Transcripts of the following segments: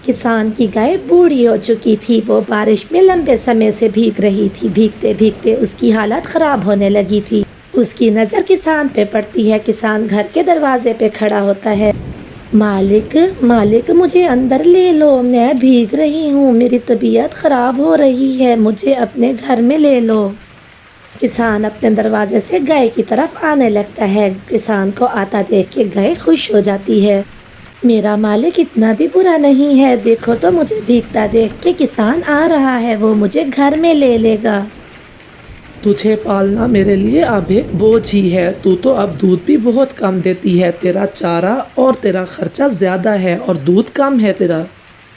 किसान की गाय बूढ़ी हो चुकी थी। वो बारिश में लंबे समय से भीग रही थी। भीगते भीगते उसकी हालत खराब होने लगी थी। उसकी नज़र किसान पे पड़ती है। किसान घर के दरवाजे पे खड़ा होता है। मालिक, मालिक, मुझे अंदर ले लो, मैं भीग रही हूँ, मेरी तबीयत ख़राब हो रही है, मुझे अपने घर में ले लो। किसान अपने दरवाजे से गाय की तरफ आने लगता है। किसान को आता देख के गाय खुश हो जाती है। मेरा मालिक इतना भी बुरा नहीं है, देखो तो मुझे भीगता देख के किसान आ रहा है, वो मुझे घर में ले लेगा। तुझे पालना मेरे लिए अब एक बोझ ही है। तू तो अब दूध भी बहुत कम देती है। तेरा चारा और तेरा खर्चा ज़्यादा है और दूध कम है तेरा।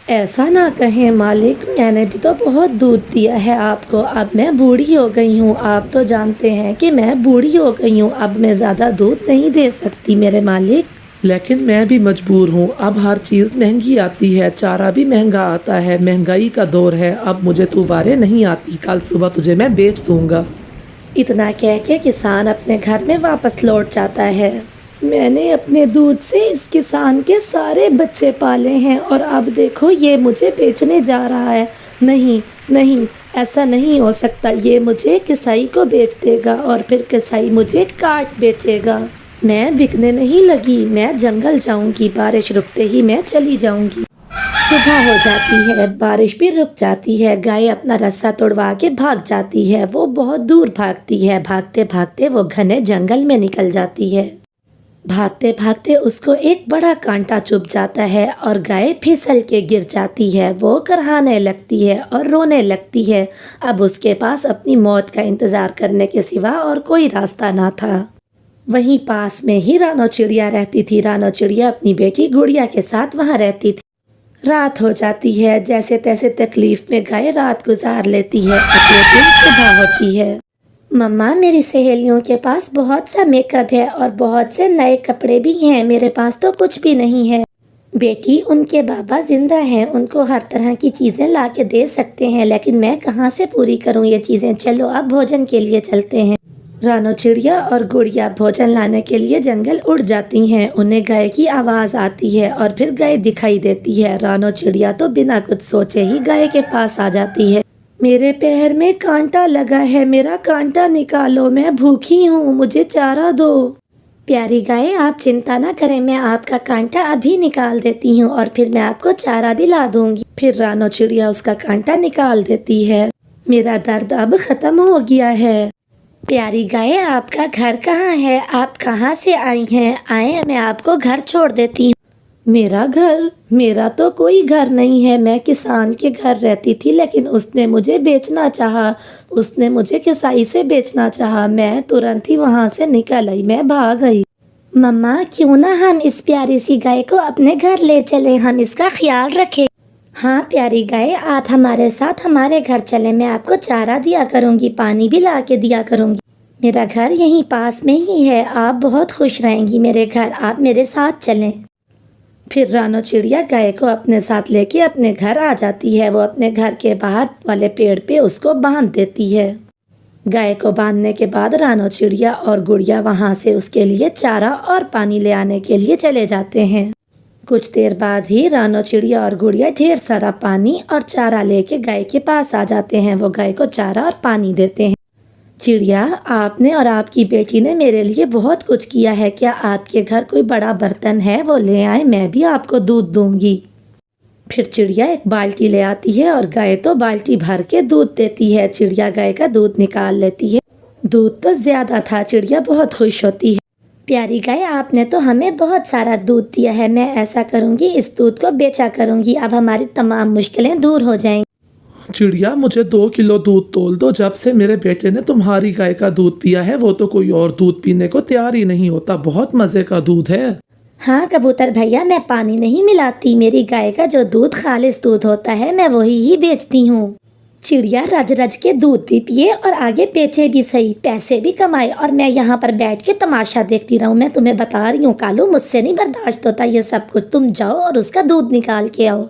ऐसा ना कहें मालिक, मैंने भी तो बहुत दूध दिया है आपको। अब मैं बूढ़ी हो गई हूँ। आप तो जानते हैं कि मैं बूढ़ी हो गई हूँ। अब मैं ज़्यादा दूध नहीं दे सकती मेरे मालिक। लेकिन मैं भी मजबूर हूँ। अब हर चीज़ महंगी आती है, चारा भी महंगा आता है, महंगाई का दौर है। अब मुझे तू वारे नहीं आती, कल सुबह तुझे मैं बेच दूँगा। इतना कह के किसान अपने घर में वापस लौट जाता है। मैंने अपने दूध से इस किसान के सारे बच्चे पाले हैं और अब देखो ये मुझे बेचने जा रहा है। नहीं नहीं, ऐसा नहीं हो सकता। ये मुझे कसाई को बेच देगा और फिर कसाई मुझे काट बेचेगा। मैं बिकने नहीं लगी, मैं जंगल जाऊंगी। बारिश रुकते ही मैं चली जाऊंगी। सुबह हो जाती है, बारिश भी रुक जाती है। गाय अपना रस्सा तोड़वा के भाग जाती है। वो बहुत दूर भागती है। भागते भागते वो घने जंगल में निकल जाती है। भागते भागते उसको एक बड़ा कांटा चुभ जाता है और गाय फिसल के गिर जाती है। वो करहाने लगती है और रोने लगती है। अब उसके पास अपनी मौत का इंतज़ार करने के सिवा और कोई रास्ता ना था। वहीं पास में ही रानो चिड़िया रहती थी। रानो चिड़िया अपनी बेटी गुड़िया के साथ वहाँ रहती थी। रात हो जाती है। जैसे तैसे तकलीफ में गाय रात गुजार लेती है। अगले दिन सुबह होती है। मम्मा, मेरी सहेलियों के पास बहुत सा मेकअप है और बहुत से नए कपड़े भी हैं, मेरे पास तो कुछ भी नहीं है। बेटी, उनके बाबा जिंदा हैं, उनको हर तरह की चीज़ें ला के दे सकते हैं, लेकिन मैं कहाँ से पूरी करूँ ये चीज़ें। चलो अब भोजन के लिए चलते हैं। रानो चिड़िया और गुड़िया भोजन लाने के लिए जंगल उड़ जाती हैं। उन्हें गाय की आवाज़ आती है और फिर गाय दिखाई देती है। रानो चिड़िया तो बिना कुछ सोचे ही गाय के पास आ जाती है। मेरे पैर में कांटा लगा है, मेरा कांटा निकालो, मैं भूखी हूँ, मुझे चारा दो। प्यारी गाय, आप चिंता ना करें, मैं आपका कांटा अभी निकाल देती हूँ और फिर मैं आपको चारा भी ला दूंगी। फिर रानो चिड़िया उसका कांटा निकाल देती है। मेरा दर्द अब खत्म हो गया है। प्यारी गाय, आपका घर कहाँ है? आप कहाँ से आई हैं? आए, मैं आपको घर छोड़ देती हूँ। मेरा घर? मेरा तो कोई घर नहीं है। मैं किसान के घर रहती थी, लेकिन उसने मुझे बेचना चाहा। उसने मुझे कसाई से बेचना चाहा। मैं तुरंत ही वहाँ से निकल आई, मैं भाग गई। मम्मा, क्यों ना हम इस प्यारी सी गाय को अपने घर ले चले, हम इसका ख्याल रखें। हाँ प्यारी गाय, आप हमारे साथ हमारे घर चलें। मैं आपको चारा दिया करूँगी, पानी भी ला के दिया करूँगी। मेरा घर यहीं पास में ही है। आप बहुत खुश रहेंगी मेरे घर, आप मेरे साथ चलें। फिर रानो चिड़िया गाय को अपने साथ लेके अपने घर आ जाती है। वो अपने घर के बाहर वाले पेड़ पे उसको बांध देती है। गाय को बांधने के बाद रानो चिड़िया और गुड़िया वहाँ से उसके लिए चारा और पानी ले आने के लिए चले जाते हैं। कुछ देर बाद ही रानो चिड़िया और गुड़िया ढेर सारा पानी और चारा लेके गाय के पास आ जाते हैं। वो गाय को चारा और पानी देते हैं। चिड़िया, आपने और आपकी बेटी ने मेरे लिए बहुत कुछ किया है। क्या आपके घर कोई बड़ा बर्तन है? वो ले आए, मैं भी आपको दूध दूंगी। फिर चिड़िया एक बाल्टी ले आती है और गाय तो बाल्टी भर के दूध देती है। चिड़िया गाय का दूध निकाल लेती है। दूध तो ज़्यादा था। चिड़िया बहुत खुश होती है। प्यारी गाय, आपने तो हमें बहुत सारा दूध दिया है। मैं ऐसा करूँगी, इस दूध को बेचा करूँगी। अब हमारी तमाम मुश्किलें दूर हो जाएंगी। चिड़िया, मुझे 2 किलो दूध तोल दो। जब से मेरे बेटे ने तुम्हारी गाय का दूध पिया है, वो तो कोई और दूध पीने को तैयार ही नहीं होता। बहुत मज़े का दूध है। हाँ कबूतर भैया, मैं पानी नहीं मिलाती। मेरी गाय का जो दूध खालिस दूध होता है, मैं वही ही बेचती हूँ। चिड़िया रज रज के दूध भी पिए और आगे बेचे भी सही, पैसे भी कमाए, और मैं यहाँ पर बैठ के तमाशा देखती रहूँ। मैं तुम्हें बता रही हूँ कालू, मुझसे नहीं बर्दाश्त होता ये सब कुछ। तुम जाओ और उसका दूध निकाल के आओ।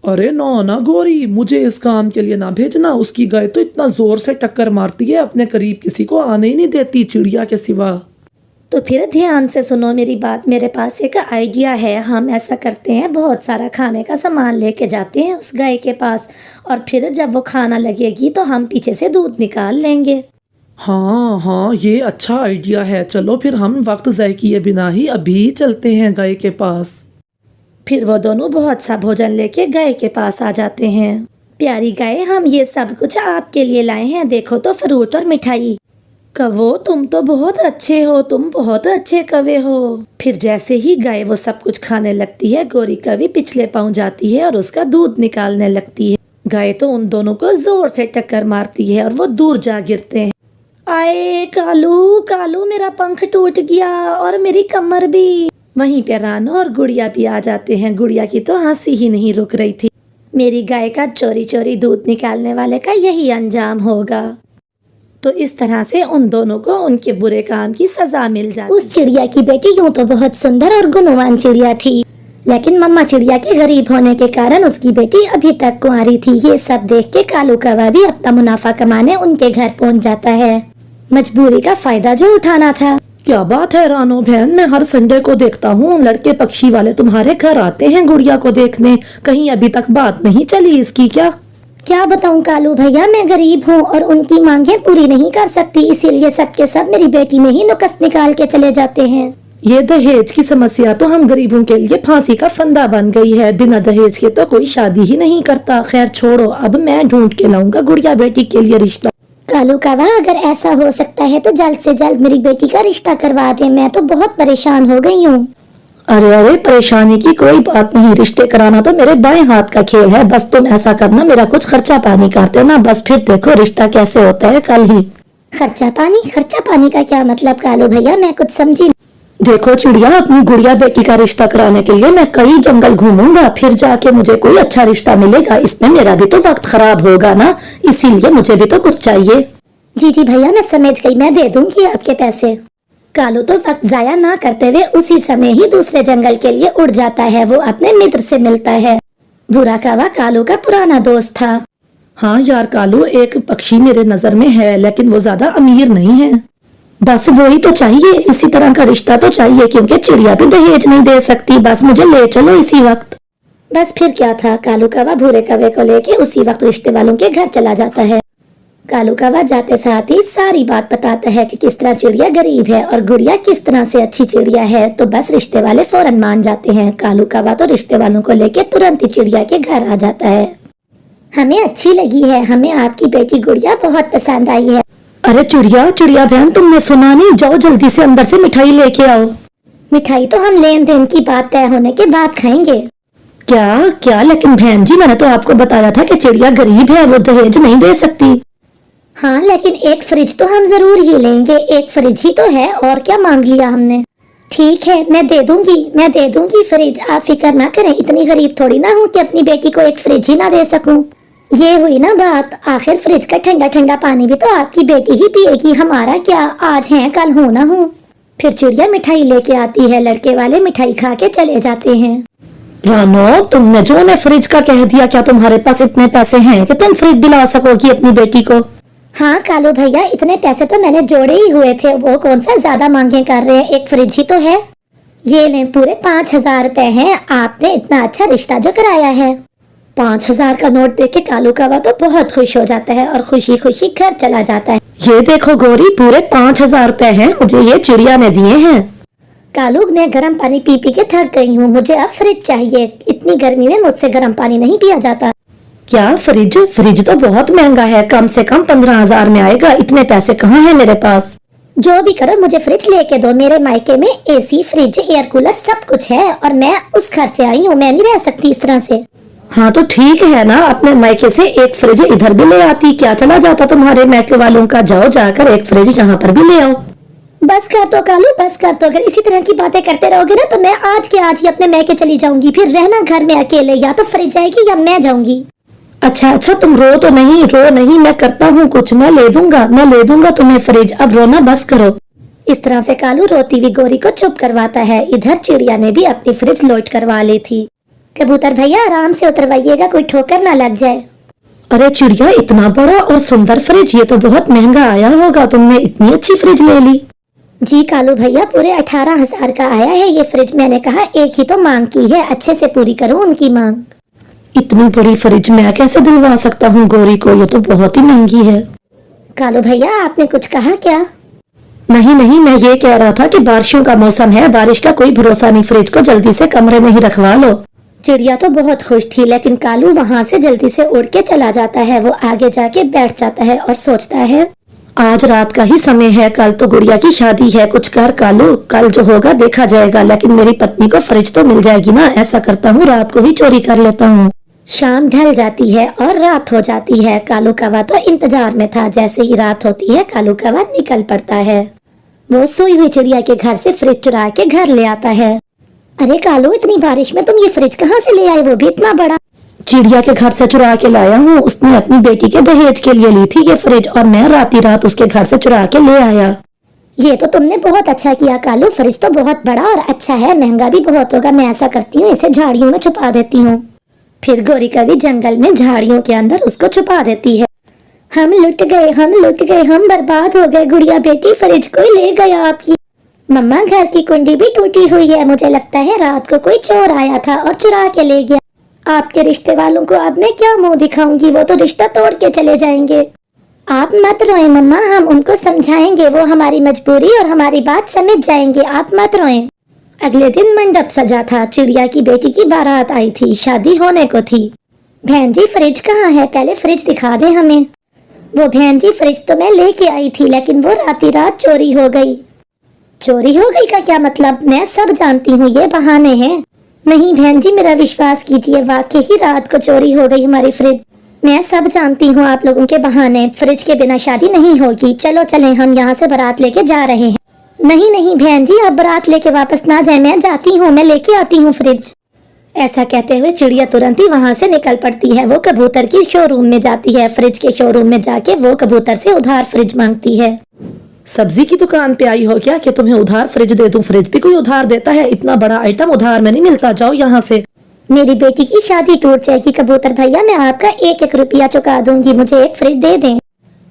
अरे ना गोरी, मुझे इस काम के लिए ना भेजना। उसकी गाय तो इतना जोर से टक्कर मारती है, अपने करीब किसी को आने ही नहीं देती चिड़िया के सिवा। तो फिर ध्यान से सुनो मेरी बात, मेरे पास एक आइडिया है। हम ऐसा करते हैं, बहुत सारा खाने का सामान लेके जाते हैं उस गाय के पास, और फिर जब वो खाना लगेगी तो हम पीछे से दूध निकाल लेंगे। हाँ हाँ, ये अच्छा आइडिया है। चलो फिर हम वक्त ज़ाय किए बिना ही अभी चलते हैं गाय के पास। फिर वो दोनों बहुत सा भोजन लेके गाय के पास आ जाते हैं। प्यारी गाय, हम ये सब कुछ आपके लिए लाए हैं, देखो तो फ्रूट और मिठाई। कवो, तुम तो बहुत अच्छे हो, तुम बहुत अच्छे कवे हो। फिर जैसे ही गाय वो सब कुछ खाने लगती है, गोरी कवि पिछले पाँव जाती है और उसका दूध निकालने लगती है। गाय तो उन दोनों को जोर से टक्कर मारती है और वो दूर जा गिरते हैं। आए कालू, कालू मेरा पंख टूट गया और मेरी कमर भी। वहीं पे रानो और गुड़िया भी आ जाते हैं। गुड़िया की तो हंसी ही नहीं रुक रही थी। मेरी गाय का चोरी चोरी दूध निकालने वाले का यही अंजाम होगा। तो इस तरह से उन दोनों को उनके बुरे काम की सजा मिल जाती। उस चिड़िया की बेटी यूं तो बहुत सुंदर और गुणवान चिड़िया थी, लेकिन मम्मा चिड़िया के गरीब होने के कारण उसकी बेटी अभी तक कुंवारी थी। ये सब देख के कालू कौवा भी अपना मुनाफा कमाने उनके घर पहुंच जाता है। मजबूरी का फायदा जो उठाना था। क्या बात है रानो बहन, मैं हर संडे को देखता हूँ लड़के पक्षी वाले तुम्हारे घर आते हैं गुड़िया को देखने। कहीं अभी तक बात नहीं चली इसकी क्या? क्या बताऊं कालू भैया, मैं गरीब हूँ और उनकी मांगें पूरी नहीं कर सकती, इसीलिए सबके सब मेरी बेटी में ही नुक्स निकाल के चले जाते हैं। ये दहेज की समस्या तो हम गरीबों के लिए फांसी का फंदा बन गई है। बिना दहेज के तो कोई शादी ही नहीं करता। खैर छोड़ो, अब मैं ढूंढ के लाऊंगा गुड़िया बेटी के लिए रिश्ता। कालू कौवा, अगर ऐसा हो सकता है तो जल्द से जल्द मेरी बेटी का रिश्ता करवा दे, मैं तो बहुत परेशान हो गई हूँ। अरे अरे, परेशानी की कोई बात नहीं। रिश्ते कराना तो मेरे बाएं हाथ का खेल है। बस तुम ऐसा करना, मेरा कुछ खर्चा पानी कर देना, बस फिर देखो रिश्ता कैसे होता है कल ही। खर्चा पानी का क्या मतलब कालू भैया, मैं कुछ समझी। देखो चिड़िया, अपनी गुड़िया बेटी का रिश्ता कराने के लिए मैं कई जंगल घूमूंगा, फिर जाके मुझे कोई अच्छा रिश्ता मिलेगा। इसमें मेरा भी तो वक्त खराब होगा ना, इसीलिए मुझे भी तो कुछ चाहिए। जी जी भैया, मैं समझ गई, मैं दे दूंगी आपके पैसे। कालू तो वक्त जाया ना करते हुए उसी समय ही दूसरे जंगल के लिए उड़ जाता है। वो अपने मित्र से मिलता है। बुरा कौवा कालू का पुराना दोस्त था। हाँ यार कालू, एक पक्षी मेरे नजर में है, लेकिन वो ज्यादा अमीर नहीं है। बस वही तो चाहिए, इसी तरह का रिश्ता तो चाहिए, क्योंकि चिड़िया भी दहेज नहीं दे सकती। बस मुझे ले चलो इसी वक्त। बस फिर क्या था, कालू कौवा भूरे कौवे को लेके उसी वक्त रिश्ते वालों के घर चला जाता है। कालू कौवा जाते साथ ही सारी बात बताता है कि किस तरह चिड़िया गरीब है और गुड़िया किस तरह से अच्छी चिड़िया है। तो बस रिश्ते वाले फौरन मान जाते हैं। कालू कौवा तो रिश्ते वालों को लेके तुरंत ही चिड़िया के घर आ जाता है। हमें अच्छी लगी है, हमें आपकी बेटी गुड़िया बहुत पसंद आई है। अरे चिड़िया बहन, तुमने सुना नहीं? जाओ जल्दी से अंदर से मिठाई लेके आओ। मिठाई तो हम लेन देन की बात तय होने के बाद खाएंगे। क्या? लेकिन बहन जी, मैंने तो आपको बताया था कि चिड़िया गरीब है, वो दहेज नहीं दे सकती। हाँ, लेकिन एक फ्रिज तो हम जरूर ही लेंगे। एक फ्रिज ही तो है, और क्या मांग लिया हमने। ठीक है, मैं दे दूंगी फ्रिज, आप फिक्र ना करें। इतनी गरीब थोड़ी ना हूँ कि अपनी बेटी को एक फ्रिज ही ना दे सकूं। ये हुई ना बात। आखिर फ्रिज का ठंडा ठंडा पानी भी तो आपकी बेटी ही पिएगी, हमारा क्या, आज है कल हो ना हो। फिर चिड़िया मिठाई लेके आती है। लड़के वाले मिठाई खा के चले जाते हैं। रानो, तुमने जो ने फ्रिज का कह दिया, क्या तुम्हारे पास इतने पैसे हैं कि तुम फ्रिज दिला सकोगी अपनी बेटी को? हाँ कालू भैया, इतने पैसे तो मैंने जोड़े ही हुए थे। वो कौन सा ज्यादा मांगे कर रहे हैं, एक फ्रिज ही तो है। ये लें, पूरे 5,000 रुपए हैं। आपने इतना अच्छा रिश्ता जो कराया है। 5,000 का नोट देख के कालू कौवा तो बहुत खुश हो जाता है और खुशी खुशी घर चला जाता है। ये देखो गौरी, पूरे 5,000 रुपए हैं, मुझे ये चिड़िया ने दिए हैं। कालू, मैं गर्म पानी पी पी के थक गई हूँ, मुझे अब फ्रिज चाहिए। इतनी गर्मी में मुझसे गर्म पानी नहीं पिया जाता। क्या फ्रिज तो बहुत महंगा है, कम से कम 15,000 में आएगा। इतने पैसे कहाँ हैं मेरे पास? जो भी करो, मुझे फ्रिज लेके दो। मेरे मायके में एसी, फ्रिज, एयर कूलर सब कुछ है और मैं उस घर से आई हूँ, मैं नहीं रह सकती इस तरह से। हाँ तो ठीक है ना, अपने मायके से एक फ्रिज इधर भी ले आती, क्या चला जाता तुम्हारे मायके वालों का। जाओ जाकर एक फ्रिज यहाँ पर भी ले आओ। बस कर दो कालू, बस कर दो। अगर इसी तरह की बातें करते रहोगे ना तो मैं आज के आज ही अपने मायके चली जाऊंगी। फिर रहना घर में अकेले, या तो फ्रिज आएगी या मैं जाऊंगी। अच्छा, तुम रो नहीं, मैं करता हूँ कुछ, मैं ले दूंगा तुम्हें फ्रिज। अब रोना बस करो। इस तरह से कालू रोती हुई गोरी को चुप करवाता है। इधर चिड़िया ने भी अपनी फ्रिज लोड करवा ली थी। कबूतर भैया, आराम से उतरवाइएगा, कोई ठोकर ना लग जाए। अरे चिड़िया, इतना बड़ा और सुंदर फ्रिज, ये तो बहुत महंगा आया होगा। तुमने इतनी अच्छी फ्रिज ले ली। जी कालू भैया, पूरे 18,000 का आया है ये फ्रिज। मैंने कहा एक ही तो मांग की है, अच्छे से पूरी करो उनकी मांग। इतनी बड़ी फ्रिज मैं कैसे दिलवा सकता हूँ गौरी को, ये तो बहुत ही महंगी है। कालू भैया आपने कुछ कहा क्या? नहीं नहीं, मैं ये कह रहा था कि बारिशों का मौसम है, बारिश का कोई भरोसा नहीं, फ्रिज को जल्दी से कमरे में ही रखवा लो। चिड़िया तो बहुत खुश थी, लेकिन कालू वहाँ से जल्दी से उड़ के चला जाता है। वो आगे जाके बैठ जाता है और सोचता है, आज रात का ही समय है, कल तो गुड़िया की शादी है, कुछ कर कालू, कल जो होगा देखा जाएगा, लेकिन मेरी पत्नी को फ्रिज तो मिल जाएगी ना। ऐसा करता हूँ रात को ही चोरी कर लेता हूँ। शाम ढल जाती है और रात हो जाती है। कालू कौवा तो इंतजार में था। जैसे ही रात होती है कालू कौवा निकल पड़ता है। वो सोई हुई चिड़िया के घर से फ्रिज चुरा के घर ले आता है। अरे कालू, इतनी बारिश में तुम ये फ्रिज कहाँ से ले आए, वो भी इतना बड़ा? चिड़िया के घर से चुरा के लाया हूँ, उसने अपनी बेटी के दहेज के लिए ली थी ये फ्रिज, और मैं राती रात उसके घर से चुरा के ले आया। ये तो तुमने बहुत अच्छा किया कालू, फ्रिज तो बहुत बड़ा और अच्छा है, महंगा भी बहुत होगा। मैं ऐसा करती हूँ, इसे झाड़ियों में छुपा देती हूँ। फिर गौरी कवि जंगल में झाड़ियों के अंदर उसको छुपा देती है। हम लुट गए, हम लुट गए, हम बर्बाद हो गए। गुड़िया बेटी, फ्रिज कोई ले गया आपकी। मम्मा, घर की कुंडी भी टूटी हुई है। मुझे लगता है रात को कोई चोर आया था और चुरा के ले गया। आपके रिश्ते वालों को अब मैं क्या मुंह दिखाऊंगी, वो तो रिश्ता तोड़ के चले जाएंगे। आप मत रोएं मम्मा, हम उनको समझाएंगे, वो हमारी मजबूरी और हमारी बात समझ जाएंगे, आप मत रोएं। अगले दिन मंडप सजा था। चिड़िया की बेटी की बारात आई थी, शादी होने को थी। बहन जी फ्रिज कहाँ है, पहले फ्रिज दिखा दे हमें। वो बहन जी, फ्रिज तो मैं लेके आई थी, लेकिन वो राती रात चोरी हो गई। चोरी हो गई का क्या मतलब? मैं सब जानती हूँ, ये बहाने हैं। नहीं बहन जी, मेरा विश्वास कीजिए, वाकई ही रात को चोरी हो गई हमारी फ्रिज। मैं सब जानती हूँ, आप लोगों के बहाने। फ्रिज के बिना शादी नहीं होगी। चलो चलें, हम यहाँ से बारात लेके जा रहे हैं। नहीं नहीं बहन जी, आप बारात लेके वापस ना जाए, मैं जाती हूँ, मैं लेके आती हूँ फ्रिज। ऐसा कहते हुए चिड़िया तुरंत ही वहाँ से निकल पड़ती है। वो कबूतर की शोरूम में जाती है। फ्रिज के शोरूम में जाके वो कबूतर से उधार फ्रिज मांगती है। सब्जी की दुकान पे आई हो क्या कि तुम्हें उधार फ्रिज दे दूं? फ्रिज भी कोई उधार देता है? इतना बड़ा आइटम उधार में नहीं मिलता, जाओ यहाँ से। मेरी बेटी की शादी टूट जाएगी कबूतर भैया, मैं आपका 1-1 रुपया चुका दूंगी, मुझे एक फ्रिज दे दें।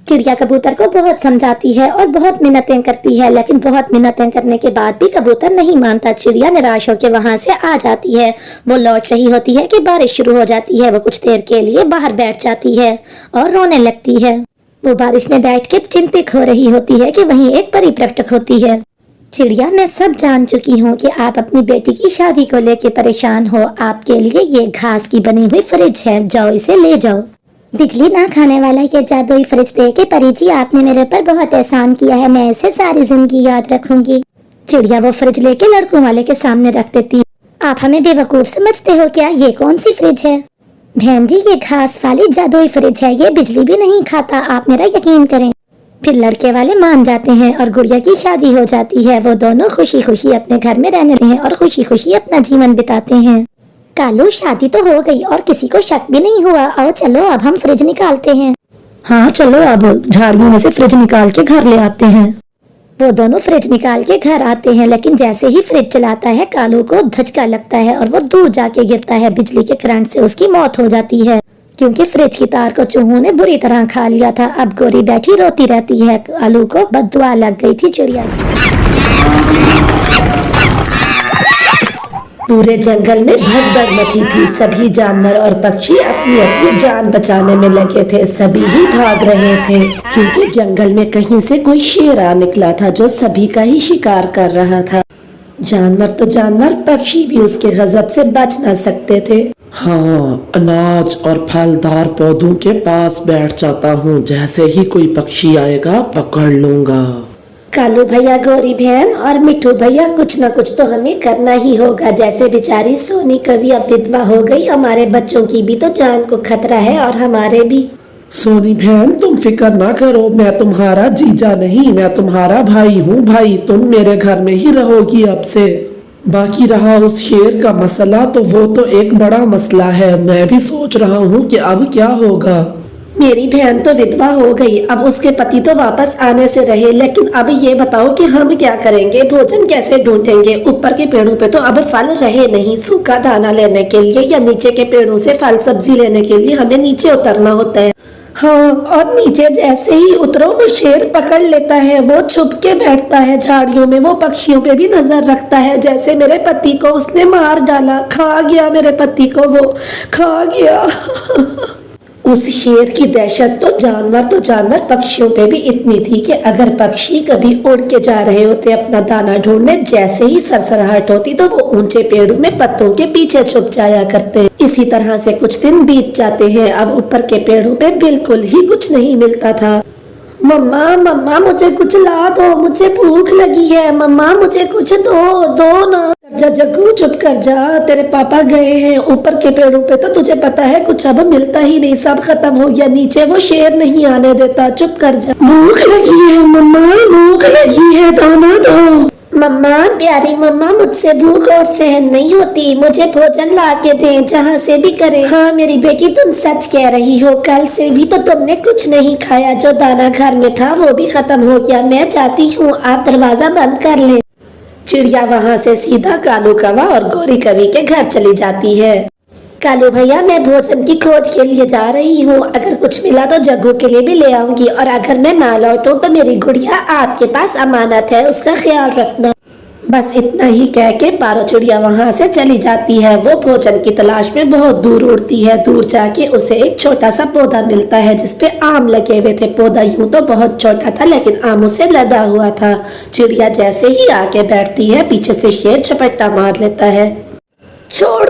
चिड़िया कबूतर को बहुत समझाती है और बहुत मिन्नतें करती है, लेकिन बहुत मिन्नतें करने के बाद भी कबूतर नहीं मानता। चिड़िया निराश होकर वहाँ से आ जाती है। वो लौट रही होती है कि बारिश शुरू हो जाती है। वो कुछ देर के लिए बाहर बैठ जाती है और रोने लगती है। वो बारिश में बैठ के चिंतित हो रही होती है कि वहीं एक परी प्रकट होती है। चिड़िया, मैं सब जान चुकी हूँ कि आप अपनी बेटी की शादी को लेके परेशान हो। आपके लिए ये घास की बनी हुई फ्रिज है, जाओ इसे ले जाओ। बिजली ना खाने वाला ये जादुई फ्रिज दे के परी जी, आपने मेरे पर बहुत एहसान किया है, मैं इसे सारी जिंदगी याद रखूंगी। चिड़िया वो फ्रिज लेके लड़कों वाले के सामने रख देती। आप हमें बेवकूफ समझते हो क्या? ये कौन सी फ्रिज है? बहन जी, ये घास वाली जादुई फ्रिज है, ये बिजली भी नहीं खाता, आप मेरा यकीन करें। फिर लड़के वाले मान जाते हैं और गुड़िया की शादी हो जाती है। वो दोनों खुशी खुशी अपने घर में रहने लगे हैं और खुशी खुशी अपना जीवन बिताते हैं। कालू, शादी तो हो गई और किसी को शक भी नहीं हुआ। आओ चलो, अब हम फ्रिज निकालते हैं। हाँ चलो, अब झाड़ियों में से फ्रिज निकाल के घर ले आते हैं। वो दोनों फ्रिज निकाल के घर आते हैं, लेकिन जैसे ही फ्रिज चलाता है कालू को धचका लगता है और वो दूर जाके गिरता है। बिजली के करंट से उसकी मौत हो जाती है, क्योंकि फ्रिज की तार को चूहों ने बुरी तरह खा लिया था। अब गोरी बैठी रोती रहती है। कालू को बद्दुआ लग गई थी चिड़िया। पूरे जंगल में भगदड़ मची थी। सभी जानवर और पक्षी अपनी अपनी जान बचाने में लगे थे। सभी ही भाग रहे थे, क्योंकि जंगल में कहीं से कोई शेर आ निकला था जो सभी का ही शिकार कर रहा था। जानवर तो जानवर, पक्षी भी उसके गजब से बच न सकते थे। हाँ, अनाज और फलदार पौधों के पास बैठ जाता हूँ, जैसे ही कोई पक्षी आएगा पकड़ लूंगा। कालू भैया, गौरी बहन और मिठू भैया, कुछ न कुछ तो हमें करना ही होगा। जैसे बेचारी सोनी कवि अब विधवा हो गई, हमारे बच्चों की भी तो जान को खतरा है और हमारे भी। सोनी बहन, तुम फिक्र ना करो, मैं तुम्हारा जीजा नहीं, मैं तुम्हारा भाई हूँ। भाई, तुम मेरे घर में ही रहोगी अब से। बाकी रहा उस शेर का मसला, तो वो तो एक बड़ा मसला है। मैं भी सोच रहा हूँ कि अब क्या होगा। मेरी बहन तो विधवा हो गई, अब उसके पति तो वापस आने से रहे, लेकिन अब ये बताओ कि हम क्या करेंगे? भोजन कैसे ढूंढेंगे? ऊपर के पेड़ों पे तो अब फल रहे नहीं। सूखा दाना लेने के लिए या नीचे के पेड़ों से फल सब्जी लेने के लिए हमें नीचे उतरना होता है। हाँ, और नीचे जैसे ही उतरो वो शेर पकड़ लेता है। वो छुप के बैठता है झाड़ियों में। वो पक्षियों पे भी नजर रखता है। जैसे मेरे पति को उसने मार डाला, खा गया मेरे पति को, वो खा गया। उस शेर की दहशत तो जानवर पक्षियों पे भी इतनी थी कि अगर पक्षी कभी उड़ के जा रहे होते अपना दाना ढूंढने, जैसे ही सरसराहट होती तो वो ऊंचे पेड़ों में पत्तों के पीछे छुप जाया करते। इसी तरह से कुछ दिन बीत जाते हैं। अब ऊपर के पेड़ों पे बिल्कुल ही कुछ नहीं मिलता था। मम्मा मम्मा मुझे कुछ ला दो, मुझे भूख लगी है। मम्मा मुझे कुछ दो ना। जा जग्गू चुप कर जा, तेरे पापा गए हैं ऊपर के पेड़ों पे तो तुझे पता है कुछ अब मिलता ही नहीं, सब खत्म हो गया। नीचे वो शेर नहीं आने देता, चुप कर जा। भूख लगी है मम्मा, भूख लगी है, दाना दो। मम्मा, प्यारी मम्मा, मुझसे भूख और सहन नहीं होती, मुझे भोजन ला के दें जहाँ से भी करें। हाँ मेरी बेटी, तुम सच कह रही हो, कल से भी तो तुमने कुछ नहीं खाया। जो दाना घर में था वो भी खत्म हो गया। मैं चाहती हूँ आप दरवाजा बंद कर लें। चिड़िया वहाँ से सीधा कालू कौवा और गौरी कवि के घर चली जाती है। कालू भैया, मैं भोजन की खोज के लिए जा रही हूँ। अगर कुछ मिला तो जग्गू के लिए भी ले आऊंगी, और अगर मैं ना लौटूं तो मेरी गुड़िया आपके पास अमानत है, उसका ख्याल रखना। बस इतना ही कह के पारो चिड़िया वहाँ से चली जाती है। वो भोजन की तलाश में बहुत दूर उड़ती है। दूर जाके उसे एक छोटा सा पौधा मिलता है जिसपे आम लगे हुए थे। पौधा यूं तो बहुत छोटा था लेकिन आमों से लदा हुआ था। चिड़िया जैसे ही आके बैठती है, पीछे से शेर झपट्टा मार लेता है। छोड़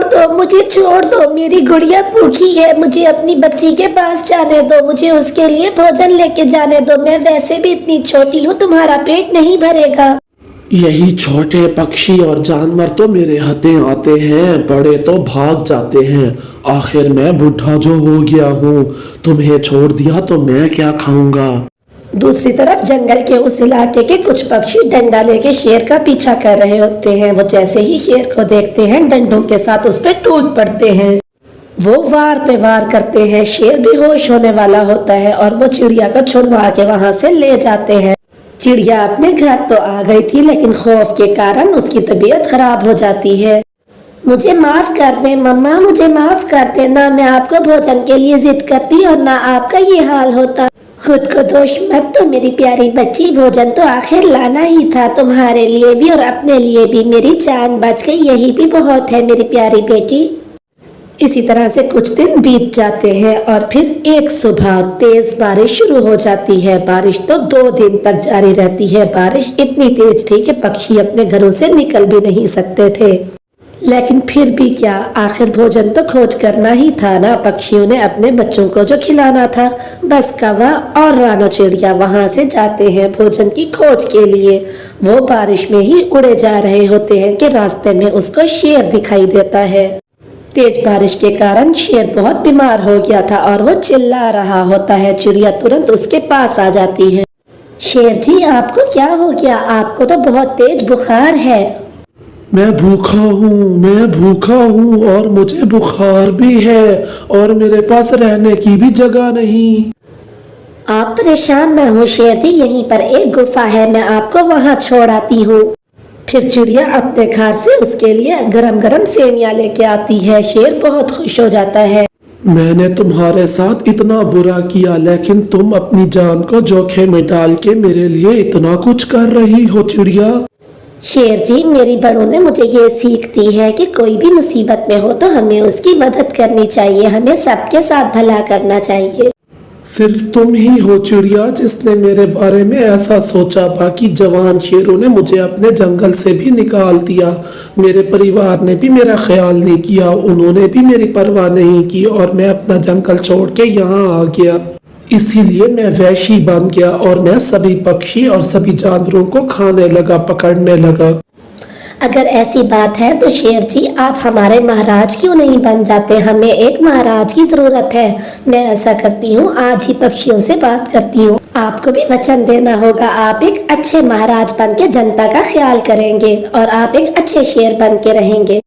दो, मुझे छोड़ दो। मेरी गुड़िया भूखी है, मुझे अपनी बच्ची के पास जाने दो। मुझे उसके लिए भोजन लेके जाने दो। मैं वैसे भी इतनी छोटी हूँ, तुम्हारा पेट नहीं भरेगा। यही छोटे पक्षी और जानवर तो मेरे हथे आते हैं, बड़े तो भाग जाते हैं। आखिर मैं बूढ़ा जो हो गया हूँ, तुम्हें छोड़ दिया तो मैं क्या खाऊंगा। दूसरी तरफ जंगल के उस इलाके के कुछ पक्षी डंडा लेके शेर का पीछा कर रहे होते हैं। वो जैसे ही शेर को देखते हैं, डंडों के साथ उस पर टूट पड़ते हैं। वो वार पे वार करते हैं। शेर बेहोश होने वाला होता है और वो चिड़िया को छुड़वा के वहां से ले जाते हैं। चिड़िया अपने घर तो आ गई थी लेकिन खौफ के कारण उसकी तबीयत खराब हो जाती है। मुझे माफ कर दे मम्मा, मुझे माफ कर दे। ना मैं आपको भोजन के लिए जिद करती और ना आपका ये हाल होता। खुद को दोष मत दो मेरी प्यारी बच्ची, भोजन तो आखिर लाना ही था तुम्हारे लिए भी और अपने लिए भी। मेरी जान बच गई, यही भी बहुत है मेरी प्यारी बेटी। इसी तरह से कुछ दिन बीत जाते हैं और फिर एक सुबह तेज बारिश शुरू हो जाती है। बारिश तो 2 दिन तक जारी रहती है। बारिश इतनी तेज थी कि पक्षी अपने घरों से निकल भी नहीं सकते थे। लेकिन फिर भी क्या, आखिर भोजन तो खोज करना ही था ना। पक्षियों ने अपने बच्चों को जो खिलाना था। बस कौवा और रानो चिड़िया वहां से जाते हैं भोजन की खोज के लिए। वो बारिश में ही उड़े जा रहे होते हैं कि रास्ते में उसको शेर दिखाई देता है। तेज बारिश के कारण शेर बहुत बीमार हो गया था और वो चिल्ला रहा होता है। चिड़िया तुरंत उसके पास आ जाती है। शेर जी, आपको क्या हो गया? आपको तो बहुत तेज बुखार है। मैं भूखा हूँ और मुझे बुखार भी है और मेरे पास रहने की भी जगह नहीं। आप परेशान ना हो शेर जी, यहीं पर एक गुफा है, मैं आपको वहाँ छोड़ आती हूँ। फिर चिड़िया अपने घर से उसके लिए गरम गरम सेवियां लेके आती है। शेर बहुत खुश हो जाता है। मैंने तुम्हारे साथ इतना बुरा किया लेकिन तुम अपनी जान को जोखिम में डाल के मेरे लिए इतना कुछ कर रही हो चिड़िया। शेर जी, मेरी बड़ों ने मुझे ये सीख दी है कि कोई भी मुसीबत में हो तो हमें उसकी मदद करनी चाहिए, हमें सबके साथ भला करना चाहिए। सिर्फ तुम ही हो चिड़िया जिसने मेरे बारे में ऐसा सोचा। बाकी जवान शेरों ने मुझे अपने जंगल से भी निकाल दिया। मेरे परिवार ने भी मेरा ख्याल नहीं किया, उन्होंने भी मेरी परवाह नहीं की और मैं अपना जंगल छोड़ के यहाँ आ गया। इसीलिए मैं वैशी बन गया और मैं सभी पक्षी और सभी जानवरों को खाने लगा, पकड़ने लगा। अगर ऐसी बात है तो शेर जी, आप हमारे महाराज क्यों नहीं बन जाते? हमें एक महाराज की जरूरत है। मैं ऐसा करती हूँ, आज ही पक्षियों से बात करती हूँ। आपको भी वचन देना होगा, आप एक अच्छे महाराज बन के जनता का ख्याल करेंगे और आप एक अच्छे शेर बन के रहेंगे।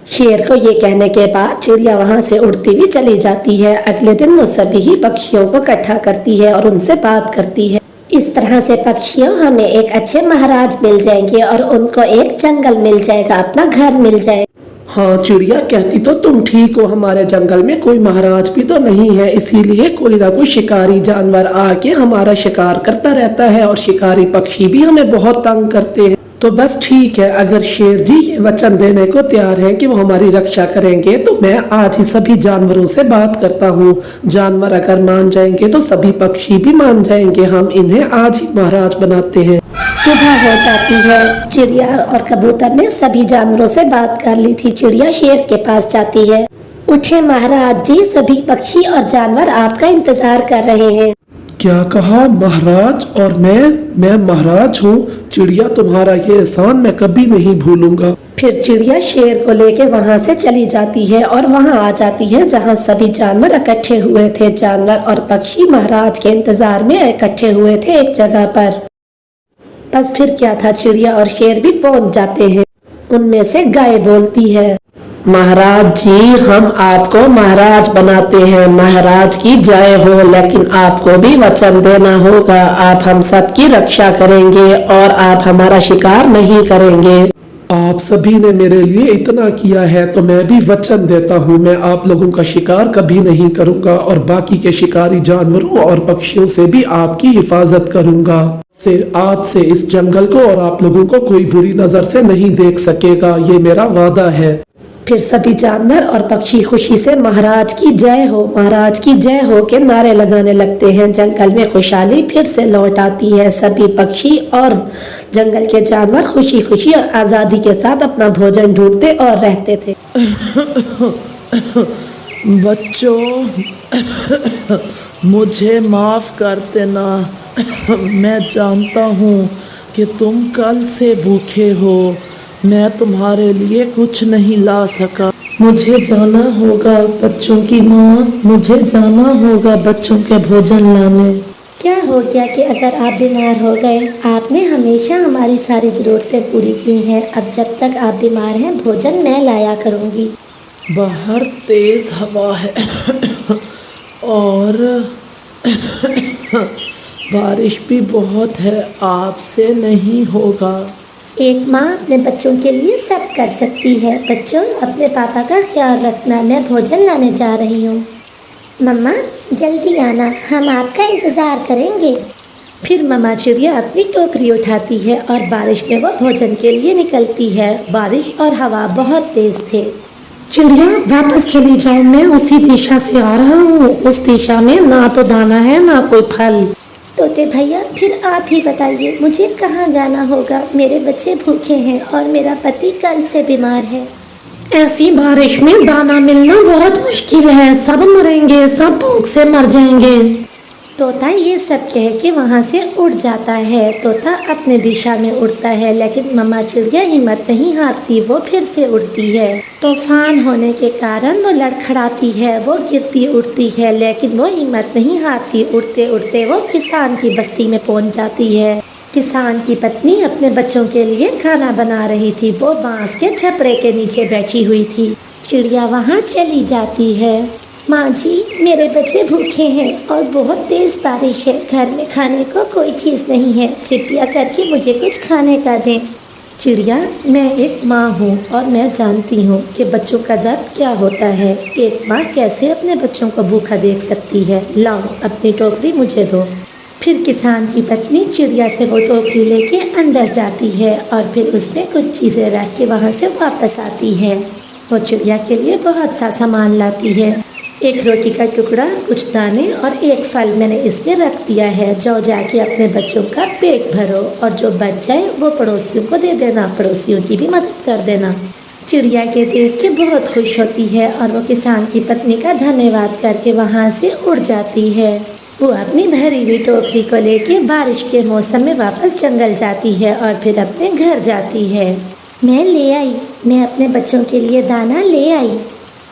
शेर को ये कहने के बाद चिड़िया वहां से उड़ती हुई चली जाती है। अगले दिन वो सभी ही पक्षियों को इकट्ठा करती है और उनसे बात करती है। इस तरह से पक्षियों, हमें एक अच्छे महाराज मिल जाएंगे और उनको एक जंगल मिल जाएगा, अपना घर मिल जाएगा। हाँ चिड़िया कहती तो तुम ठीक हो, हमारे जंगल में कोई महाराज भी तो नहीं है, इसीलिए कोई ना कोई शिकारी जानवर आके हमारा शिकार करता रहता है और शिकारी पक्षी भी हमें बहुत तंग करते हैं। तो बस ठीक है, अगर शेर जी ये वचन देने को तैयार हैं कि वो हमारी रक्षा करेंगे तो मैं आज ही सभी जानवरों से बात करता हूँ। जानवर अगर मान जाएंगे तो सभी पक्षी भी मान जाएंगे। हम इन्हें आज ही महाराज बनाते हैं। सुबह हो जाती है। चिड़िया और कबूतर ने सभी जानवरों से बात कर ली थी। चिड़िया शेर के पास जाती है। उठे महाराज जी, सभी पक्षी और जानवर आपका इंतजार कर रहे हैं। क्या कहा महाराज? और मैं महाराज हूँ। चिड़िया तुम्हारा ये एहसान मैं कभी नहीं भूलूंगा। फिर चिड़िया शेर को लेके वहां से चली जाती है और वहां आ जाती है जहां सभी जानवर इकट्ठे हुए थे। जानवर और पक्षी महाराज के इंतजार में इकट्ठे हुए थे एक जगह पर। बस फिर क्या था, चिड़िया और शेर भी पहुंच जाते हैं। उनमें से गाय बोलती है, महाराज जी, हम आपको महाराज बनाते हैं। महाराज की जय हो, लेकिन आपको भी वचन देना होगा। आप हम सब की रक्षा करेंगे और आप हमारा शिकार नहीं करेंगे। आप सभी ने मेरे लिए इतना किया है तो मैं भी वचन देता हूँ, मैं आप लोगों का शिकार कभी नहीं करूंगा और बाकी के शिकारी जानवरों और पक्षियों से भी आपकी हिफाजत करूंगा। आज से इस जंगल को और आप लोगों को कोई बुरी नजर से नहीं देख सकेगा, ये मेरा वादा है। फिर सभी जानवर और पक्षी खुशी से महाराज की जय हो, महाराज की जय हो के नारे लगाने लगते हैं। जंगल में खुशहाली फिर से लौट आती है। सभी पक्षी और जंगल के जानवर खुशी खुशी और आजादी के साथ अपना भोजन ढूंढते और रहते थे। बच्चों, मुझे माफ कर देना। मैं जानता हूँ कि तुम कल से भूखे हो। मैं तुम्हारे लिए कुछ नहीं ला सका। मुझे जाना होगा बच्चों की माँ, मुझे जाना होगा बच्चों के भोजन लाने। क्या हो गया कि अगर आप बीमार हो गए? आपने हमेशा हमारी सारी ज़रूरतें पूरी की हैं। अब जब तक आप बीमार हैं, भोजन मैं लाया करूँगी। बाहर तेज हवा है और बारिश भी बहुत है, आपसे नहीं होगा। एक माँ अपने बच्चों के लिए सब कर सकती है। बच्चों, अपने पापा का ख्याल रखना। मैं भोजन लाने जा रही हूँ। मम्मा, जल्दी आना, हम आपका इंतज़ार करेंगे। फिर मम्मा चिड़िया अपनी टोकरी उठाती है और बारिश में वो भोजन के लिए निकलती है। बारिश और हवा बहुत तेज थे। चिड़िया वापस चली जाओ, मैं उसी दिशा से आ रहा हूँ। उस दिशा में ना तो दाना है ना कोई फल। तोते भैया, फिर आप ही बताइए, मुझे कहाँ जाना होगा? मेरे बच्चे भूखे हैं और मेरा पति कल से बीमार है। ऐसी बारिश में दाना मिलना बहुत मुश्किल है, सब मरेंगे, सब भूख से मर जाएंगे। तोता ये सब कह के वहाँ से उड़ जाता है। तोता अपने दिशा में उड़ता है, लेकिन मम्मा चिड़िया हिम्मत नहीं हारती। वो फिर से उड़ती है। तूफान होने के कारण वो लड़खड़ाती है, वो गिरती उड़ती है, लेकिन वो हिम्मत नहीं हारती। उड़ते उड़ते वो किसान की बस्ती में पहुँच जाती है। किसान की पत्नी अपने बच्चों के लिए खाना बना रही थी। वो बांस के छपड़े के नीचे बैठी हुई थी। चिड़िया वहाँ चली जाती है। माँ जी, मेरे बच्चे भूखे हैं और बहुत तेज़ बारिश है। घर में खाने को कोई चीज़ नहीं है। कृपया करके मुझे कुछ खाने का दें। चिड़िया, मैं एक माँ हूँ और मैं जानती हूँ कि बच्चों का दर्द क्या होता है। एक माँ कैसे अपने बच्चों को भूखा देख सकती है। लाओ, अपनी टोकरी मुझे दो। फिर किसान की पत्नी चिड़िया से वो टोकरी लेके अंदर जाती है और फिर उसमें कुछ चीज़ें रख के वहाँ से वापस आती है। वो चिड़िया के लिए बहुत सा सामान लाती है। एक रोटी का टुकड़ा, कुछ दाने और एक फल मैंने इसमें रख दिया है। जाओ जाके अपने बच्चों का पेट भरो और जो बच जाए वो पड़ोसियों को दे देना। पड़ोसियों की भी मदद कर देना। चिड़िया के देख के बहुत खुश होती है और वो किसान की पत्नी का धन्यवाद करके वहाँ से उड़ जाती है। वो अपनी भरी हुई टोकरी को लेके बारिश के मौसम में वापस जंगल जाती है और फिर अपने घर जाती है। मैं ले आई, मैं अपने बच्चों के लिए दाना ले आई।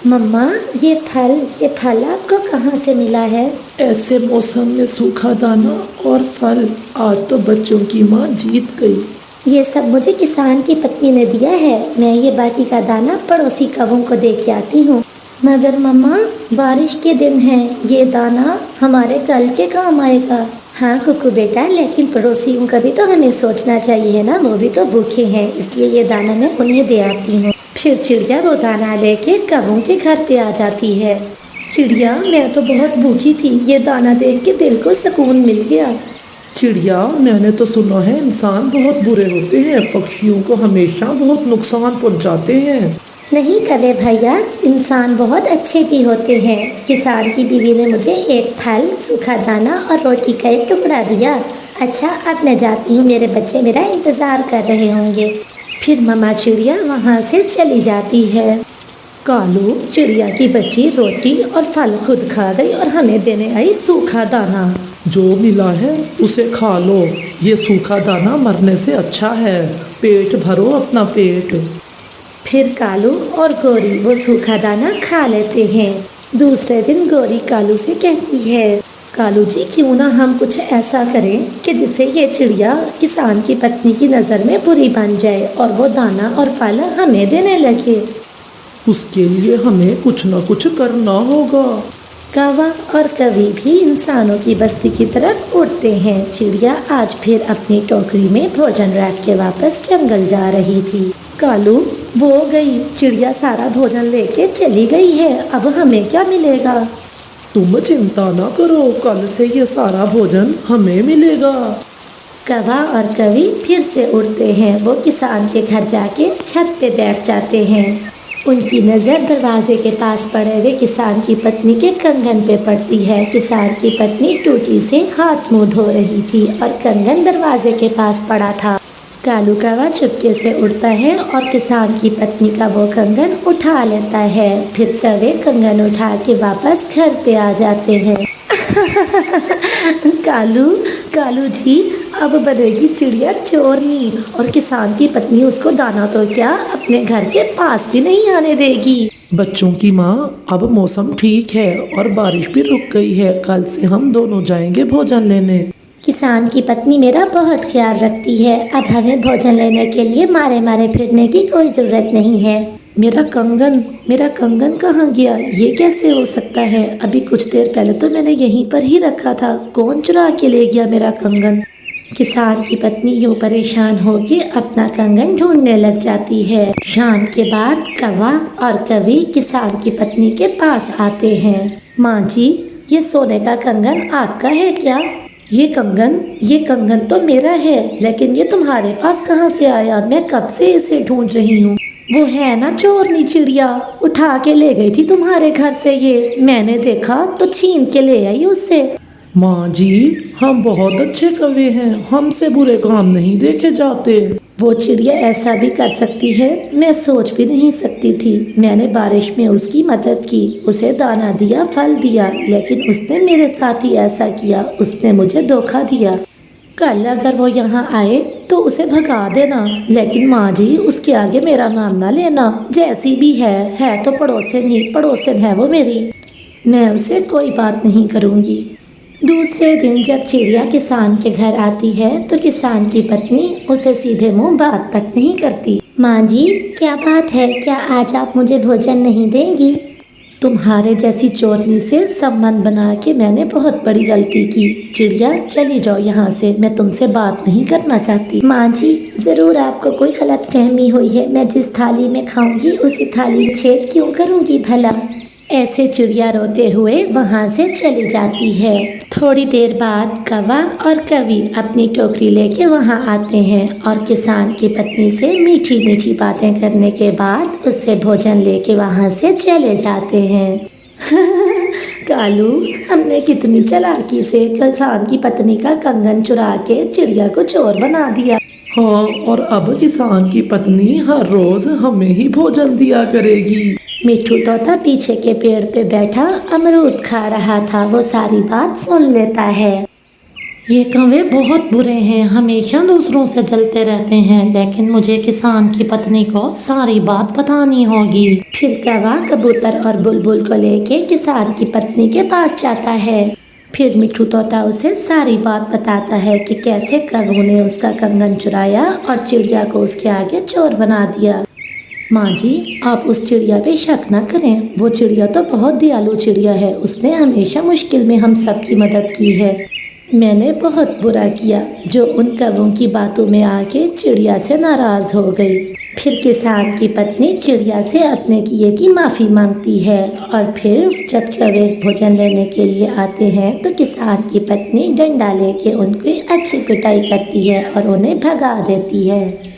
मम्मा, ये फल आपको कहाँ से मिला है? ऐसे मौसम में सूखा दाना और फल, आज तो बच्चों की माँ जीत गई। ये सब मुझे किसान की पत्नी ने दिया है। मैं ये बाकी का दाना पड़ोसी कौवों को दे के आती हूँ। मगर मम्मा, बारिश के दिन है, ये दाना हमारे कल के काम आएगा। हाँ कुकू बेटा, लेकिन पड़ोसियों का भी तो हमें सोचना चाहिए ना, वो भी तो भूखे हैं, इसलिए ये दाना मैं उन्हें दे आती हूँ। फिर चिड़िया वो दाना लेके कौवों के घर पे आ जाती है। चिड़िया, मैं तो बहुत भूखी थी, ये दाना देख के दिल को सुकून मिल गया। चिड़िया, मैंने तो सुना है इंसान बहुत बुरे होते हैं, पक्षियों को हमेशा बहुत नुकसान पहुंचाते हैं। नहीं कवे भैया, इंसान बहुत अच्छे भी होते हैं। किसान की बीवी ने मुझे एक फल, सूखा दाना और रोटी का एक टुकड़ा दिया। अच्छा, अब मैं जाती हूँ, मेरे बच्चे मेरा इंतज़ार कर रहे होंगे। फिर मामा चिड़िया वहाँ से चली जाती है। कालू, चिड़िया की बच्ची रोटी और फल खुद खा गई और हमें देने आई सूखा दाना। जो मिला है उसे खा लो, ये सूखा दाना मरने से अच्छा है। पेट भरो अपना पेट। फिर कालू और गौरी वो सूखा दाना खा लेते हैं। दूसरे दिन गौरी कालू से कहती है, कालू जी, क्यों ना हम कुछ ऐसा करें कि जिससे ये चिड़िया किसान की पत्नी की नज़र में बुरी बन जाए और वो दाना और फल हमें देने लगे। उसके लिए हमें कुछ न कुछ करना होगा। कौवा और कवि भी इंसानों की बस्ती की तरफ उड़ते हैं। चिड़िया आज फिर अपनी टोकरी में भोजन रख के वापस जंगल जा रही थी। कालू, वो गई, चिड़िया सारा भोजन लेके चली गई है, अब हमें क्या मिलेगा? तुम चिंता ना करो, कल से ये सारा भोजन हमें मिलेगा। कौवा और कवि फिर से उड़ते हैं। वो किसान के घर जाके छत पे बैठ जाते हैं। उनकी नज़र दरवाजे के पास पड़े हुए किसान की पत्नी के कंगन पे पड़ती है। किसान की पत्नी टूटी से हाथ मुंह धो रही थी और कंगन दरवाजे के पास पड़ा था। कालू कौवा चुपके से उड़ता है और किसान की पत्नी का वो कंगन उठा लेता है। फिर कौवे कंगन उठा के वापस घर पे आ जाते हैं। कालू जी, अब बनेगी चिड़िया चोरनी और किसान की पत्नी उसको दाना तो क्या अपने घर के पास भी नहीं आने देगी। बच्चों की माँ, अब मौसम ठीक है और बारिश भी रुक गई है, कल से हम दोनों जाएंगे भोजन लेने। किसान की पत्नी मेरा बहुत ख्याल रखती है। अब हमें भोजन लेने के लिए मारे मारे फिरने की कोई ज़रूरत नहीं है। मेरा कंगन कहाँ गया? ये कैसे हो सकता है? अभी कुछ देर पहले तो मैंने यहीं पर ही रखा था। कौन चुरा के ले गया मेरा कंगन? किसान की पत्नी यूँ परेशान होकर अपना कंगन ढूंढने लग जाती है। शाम के बाद कौवा और कवि किसान की पत्नी के पास आते हैं। माँ जी, ये सोने का कंगन आपका है क्या? ये कंगन तो मेरा है, लेकिन ये तुम्हारे पास कहाँ से आया? मैं कब से इसे ढूंढ रही हूँ। वो है ना चोरनी चिड़िया, उठा के ले गई थी तुम्हारे घर से ये। मैंने देखा तो छीन के ले आई उससे। माँ जी, हम बहुत अच्छे कवि हैं, हमसे बुरे काम नहीं देखे जाते। वो चिड़िया ऐसा भी कर सकती है, मैं सोच भी नहीं सकती थी। मैंने बारिश में उसकी मदद की, उसे दाना दिया, फल दिया, लेकिन उसने मेरे साथ ही ऐसा किया। उसने मुझे धोखा दिया। कल अगर वो यहाँ आए तो उसे भगा देना, लेकिन माँ जी उसके आगे मेरा नाम ना लेना। जैसी भी है तो पड़ोसन है वो मेरी। मैं उसे कोई बात नहीं करूँगी। दूसरे दिन जब चिड़िया किसान के घर आती है तो किसान की पत्नी उसे सीधे मुंह बात तक नहीं करती। माँ जी, क्या बात है? क्या आज आप मुझे भोजन नहीं देंगी? तुम्हारे जैसी चोरनी से संबंध बना के मैंने बहुत बड़ी गलती की। चिड़िया, चली जाओ यहाँ से, मैं तुमसे बात नहीं करना चाहती। माँ जी, ज़रूर आपको कोई गलत फहमी हुई है। मैं जिस थाली में खाऊंगी उसी थाली में छेद क्यों करूँगी भला? ऐसे चिड़िया रोते हुए वहाँ से चली जाती है। थोड़ी देर बाद कौवा और कवि अपनी टोकरी लेके वहाँ आते हैं और किसान की पत्नी से मीठी मीठी बातें करने के बाद उससे भोजन लेके वहाँ से चले जाते हैं। कालू, हमने कितनी चालाकी से किसान की पत्नी का कंगन चुरा के चिड़िया को चोर बना दिया। हाँ, और अब किसान की पत्नी हर रोज हमें ही भोजन दिया करेगी। मिट्ठू तोता पीछे के पेड़ पे बैठा अमरूद खा रहा था। वो सारी बात सुन लेता है। ये कौवे बहुत बुरे हैं, हमेशा दूसरों से जलते रहते हैं, लेकिन मुझे किसान की पत्नी को सारी बात बतानी होगी। फिर कौवा कबूतर और बुलबुल को लेके किसान की पत्नी के पास जाता है। फिर मिट्ठू तोता उसे सारी बात बताता है कि कैसे कौवे ने उसका कंगन चुराया और चिड़िया को उसके आगे चोर बना दिया। माँ जी, आप उस चिड़िया पे शक न करें, वो चिड़िया तो बहुत दयालु चिड़िया है। उसने हमेशा मुश्किल में हम सब की मदद की है। मैंने बहुत बुरा किया जो उन कौवों की बातों में आके चिड़िया से नाराज़ हो गई। फिर किसान की पत्नी चिड़िया से अपने किए की माफ़ी मांगती है और फिर जब सवेरे भोजन लेने के लिए आते हैं तो किसान की पत्नी डंडा लेके उनकी अच्छी पिटाई करती है और उन्हें भगा देती है।